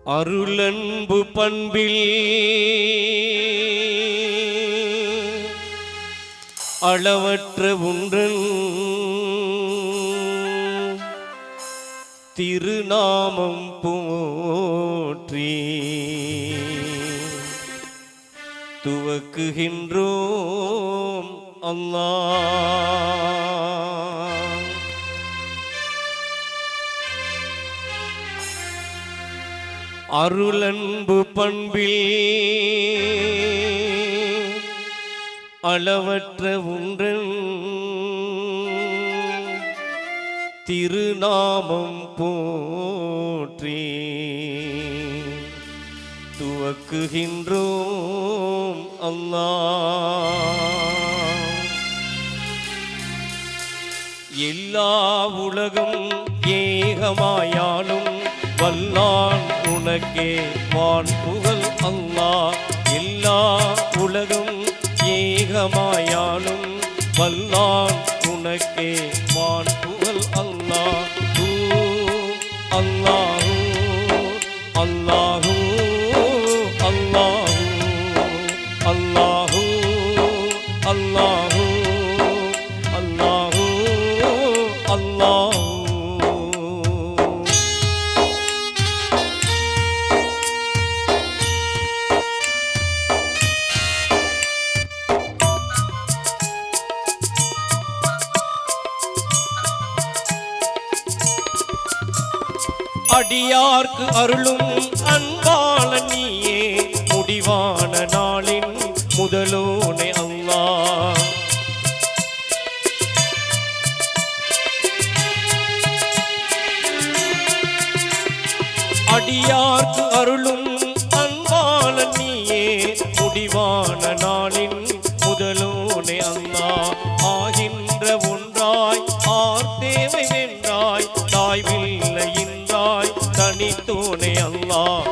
அருளன்பு பண்பில் அளவற்ற உன்றன் திருநாமம் போற்றி துவக்குகின்றோம் அல்லாஹ். அருளன்பு பண்பில் அளவற்ற உன்றன் திருநாமம் போற்றி துவக்குகின்றோம் அல்லாஹ். எல்லா உலகம் ஏகமாயாலும் வல்லான் உனக்கே வான் புகழ் அல்லாஹ். எல்லா உலகம் ஏகமாயாலும் வல்லான் உனக்கே வான் புகழ் அல்லாஹ். அல்லாஹு அல்லாஹு அல்லாஹு அல்லாஹு அல்லாஹு அல்லாஹு அல்லாஹு. அடியார்க்கு அருளும் அன்பான நீயே முடிவான நாளின் முதலோனே அல்லாஹ். அடியார்க்கு அருளும் அன்பான நீயே முடிவான நாளின் முதலோனே அல்லாஹ். ஆகின்ற ஒன்றாய் ஆர் தேவை வென்றாய் தாய்வில்லை தனித்தோனே அல்லாஹ்.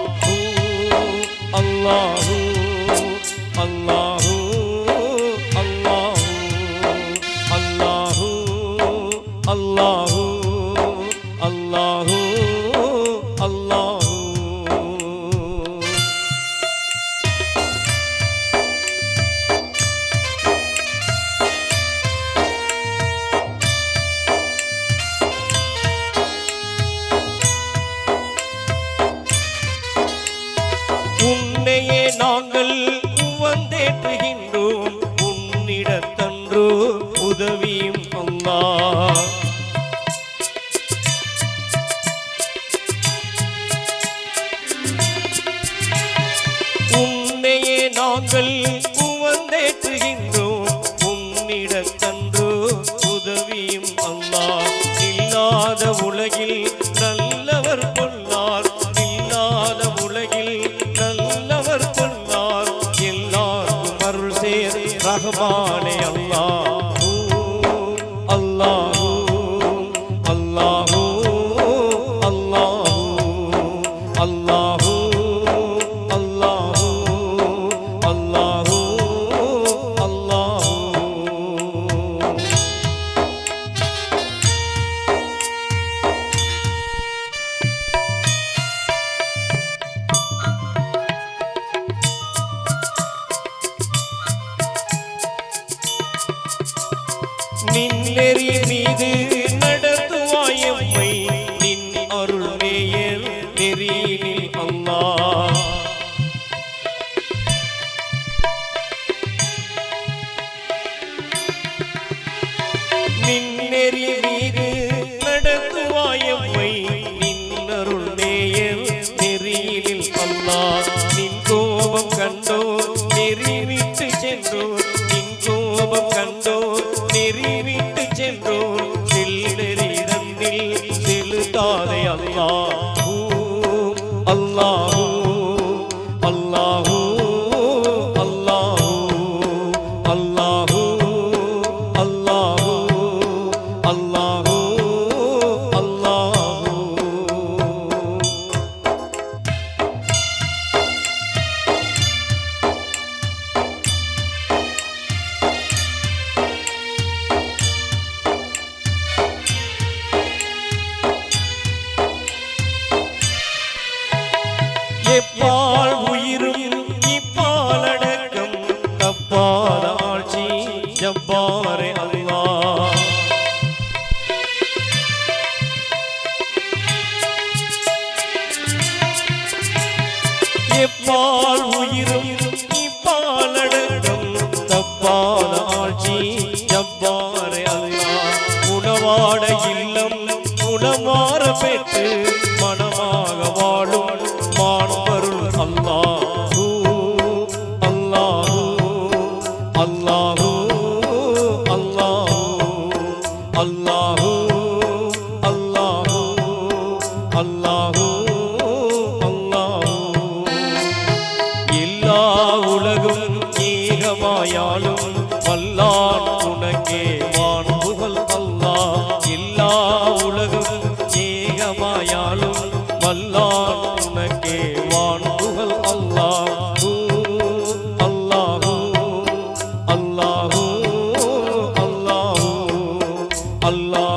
அல்லாஹு அல்லாஹு அல்லாஹு அல்லாஹு அல்லாஹு அல்லாஹு அல்லாஹு. உன்னையே நாங்கள் உவந்தேற்றுகின்றோம் உன்னிடத்தன்றோ உதவியும் அல்லாஹ். உன்னையே நாங்கள் உவந்தேற்றுகின்றோம் உன்னிடத்தன்றோ உதவியும் அல்லாஹ். இல்லாத உலகில் நல்லவர் பொல்லார் இல்லாத உலகில் நல்லவர் பொல்லார் எல்லாருக்கும் அருள் சேர் ரஹ்மானே அல்லாஹ். அல்லாஹு அல்லாஹு அல்லாஹு அல்லாஹு அல்லாஹு அல்லாஹு அல்லாஹு. நின்னெறி மீது நடத்துவாயம்மை நின் அருள் நேயர் நெறியினில் அல்லாஹ். நின்னெறி மீது நடத்துவாயம்மை நின் அருள் நேயர் நெறியினில் அல்லாஹ். நின் கோபம் கண்டோர் நெறிவிட்டு சென்றோர் நின் கோபம் கண்டோர் நெறிவிட்டு சென்றோர் செல்லெறி தன்னில் செலுத்தாதே அல்லாஹ். அல்லாஹு அல்லாஹு அல்லாஹு அல்லாஹு அல்லாஹு அல்லாஹு அல்லாஹு. எப்பால் உயிரும் இப்பாலடக்கம் தப்பாத ஆட்சி ஜப்பாரே அல்லாஹ். எப்பால் உயிரும் இப்பாலடக்கம் தப்பாத ஆட்சி ஜப்பாரே அல்லாஹ். உணவாட இல்லம் உணவார பெற்று மனமாக வாழும் மாண்பருள் அல்லாஹ் அல்லாஹ் அல்லாஹ் அல்லாஹ் அல்லாஹ் அல்லாஹ் அல்லாஹ் அல்லாஹ். எல்லா உலகும் ஏகமாயாலும் வல்லான் உனக்கே வான்புகள் அல்லாஹ். எல்லா உலகும் ஏகமாயாலும் வல்லான் உனக்கே வான்புகள் அல்லாஹ் அல்லாஹ் அல்லாஹ் அல்லாஹ் அல்லாஹ்.